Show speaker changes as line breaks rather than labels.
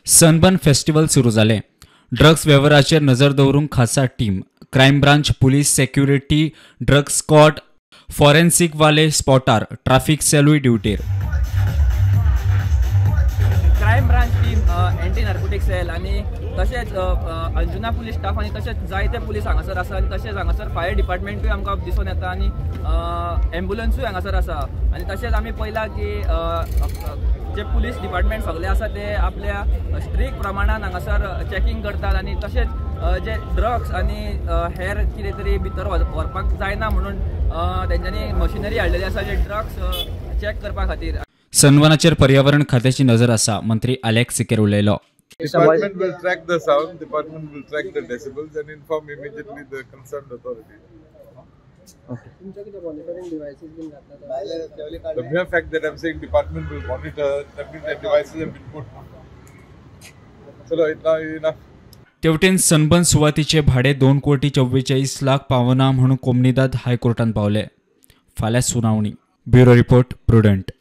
Sunburn festival सुरू झाले। Drugs व्यवहाराचेर नजर दवरून खासा team, crime branch police security drug squad forensic वाले स्पॉटार ट्रॅफिक सेलूय ड्युटीर।
Crime branch team anti narcotic cell आणि तसेच अंजुना पुलीस स्टाफ आणि तसेच जायते पुलीस हांगासर आसा आणि तसेच हांगासर फायर डिपार्टमेंटूय आमकां दिसून येता आणि एम्ब्युलन्सूय हांगासर आसा आणि तसेच आमी पळयला की जे पुलीस डिपार्टमेंट सगळे आसा ते आपल्या स्ट्रिक्ट प्रमाणात हांगासर चेकिंग करतात आणि तसेच जे ड्रग्स आणि हेर कितें तरी भितर व्हरपाक जायना म्हणून तेंच्यांनी मशिनरी हाडलेली आसा जे ड्रग्स चेक करपा खातीर।
सनबर्नाचेर पर्यावरण खात्याची नजर आसा, मंत्री अलेक्स सिकेर उलयलो।
Department will track the sound, department will track the decibels and inform immediately the concerned authority.
Okay.
The mere fact that I'm saying department will monitor, that means that devices have been put. Chalo, enough.
तेवटेन sunburn सुवातीचे भाडे 2,44,00,000 पावना म्हणून कोमनीदाद हायकोर्टान पावले। फाल्यां सुनावणी। Bureau report prudent.